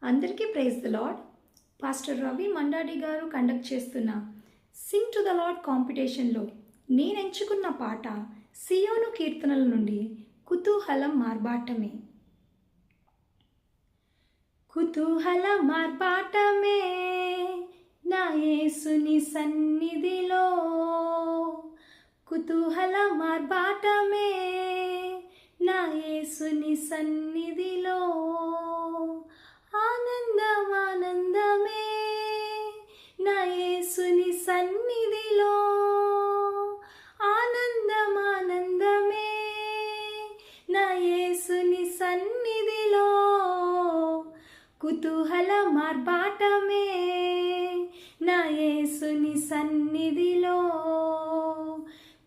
అందరికీ praise the lord. Pastor Ravi Mandadi గారు conduct చేస్తున్న సింగ్ టు ద లార్డ్ కాంపిటీషన్లో నేను ఎంచుకున్న పాట సియోను కీర్తనల నుండి కుతూహలం మార్బాటమే. కుతూహలం మార్బాటమే నా యేసుని సన్నిధిలో, కుతూహలం మార్బాటమే నా యేసుని సన్నిధిలో, ఆనందం ఆనందమే నా యేసుని సన్నిధిలో, ఆనందం ఆనందమే నా యేసుని సన్నిధిలో, కుతూహలం మార్బాటమే నా యేసుని సన్నిధిలో,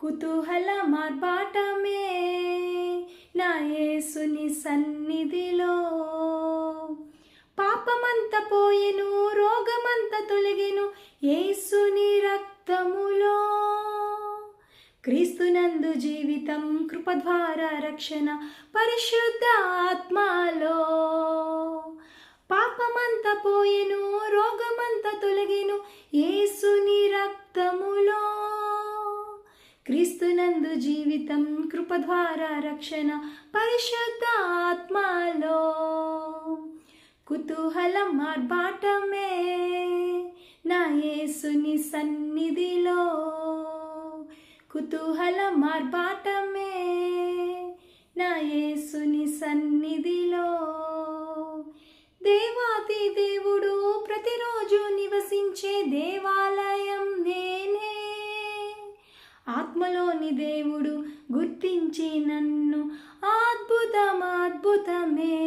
కుతూహలం మార్బాటమే నా యేసుని సన్నిధిలో. పాపమంత పోయెను, రోగమంత తొలగెను యేసుని రక్తములో, క్రీస్తునందు జీవితం, కృప ద్వారా రక్షణ, పరిశుద్ధ ఆత్మలో. పాపమంత పోయెను, రోగమంత తొలగెను యేసుని రక్తములో, క్రీస్తునందు జీవితం, కృప ద్వారా రక్షణ, పరిశుద్ధ ఆత్మలో, కుతూహలం మార్బాటమే నా యేసుని సన్నిధిలో, కుతూహలం మార్బాటమే నా యేసుని సన్నిధిలో. దేవాది దేవుడు ప్రతిరోజు నివసించే దేవాలయం నేనే, ఆత్మలోని దేవుడు గుర్తించి నన్ను అద్భుతం అద్భుతమే.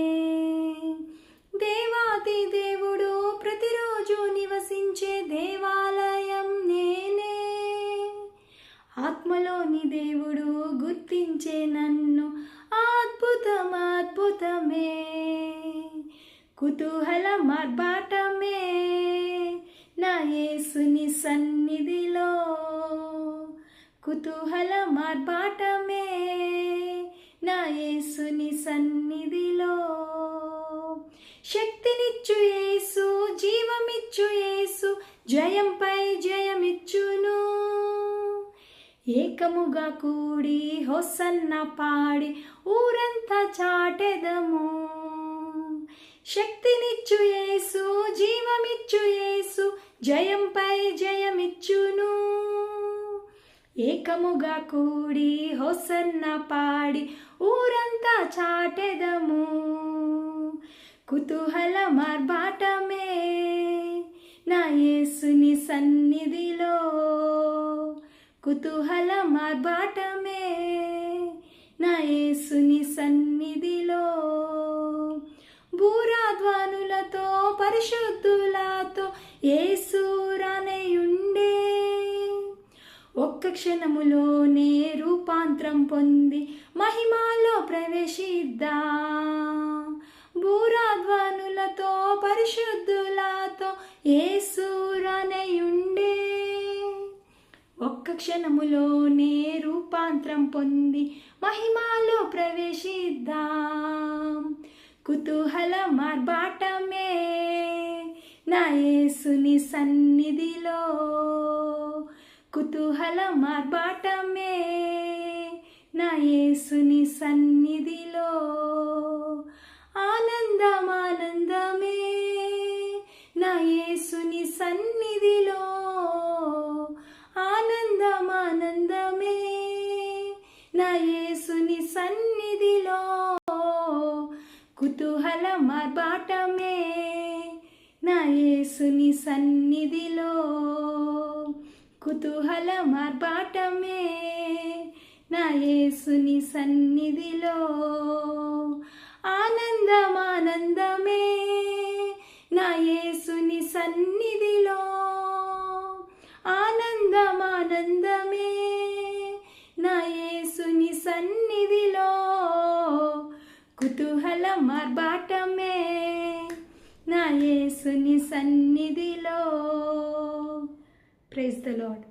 దేవాది దేవుడు ప్రతిరోజు నివసించే దేవాలయం నేనే, ఆత్మలోని దేవుడు గుర్తించే నన్ను అద్భుతం అద్భుతమే. కుతూహలం మార్బాటమే నా యేసుని సన్నిధిలో, కుతూహలం మార్బాటమే నా యేసుని సన్నిధిలో. శక్తినిచ్చు యేసు, జీవమిచ్చు యేసు, జయంపై జయమిచ్చును, ఏకముగా కూడి హోసన్న పాడి ఊరంతా చాటెదము. శక్తినిచ్చు యేసు, జీవమిచ్చు యేసు, జయంపై జయమిచ్చును, ఏకముగా కూడి హోసన్న పాడి ఊరంతా చాటెదము. కుతూహలం మార్బాటమే నా యేసుని సన్నిధిలో, కుతూహలం మార్బాటమే నా యేసుని సన్నిధిలో. బూరాధ్వనులతో పరిశుద్ధులతో యేసు రానయుండే, ఒక్క క్షణములోనే రూపాంతరం పొంది మహిమలో ప్రవేశిద్దా. బూరాధ్వనులతో పరిశుద్ధులతో యేసు రానయుండే, ఒక్క క్షణములోనే రూపాంతరం పొంది మహిమలో ప్రవేశిద్దాం. కుతూహలం మార్బాటమే నా యేసుని సన్నిధిలో, కుతూహలం మార్బాటమే నా యేసుని సన్నిధిలో, ఆనందం ఆనందమే నా యేసుని సన్నిధిలో, ఆనందం ఆనందమే నా యేసుని సన్నిధిలో, కుతూహలం మార్బాటమే నా యేసుని సన్నిధిలో, కుతూహలం మార్బాటమే నా యేసుని సన్నిధిలో, ఆనందం ఆనందమే నా యేసుని సన్నిధిలో, ఆనందం ఆనందమే నా యేసుని సన్నిధిలో, కుతూహలం మార్బాటమే నా యేసుని సన్నిధిలో. Praise the lord.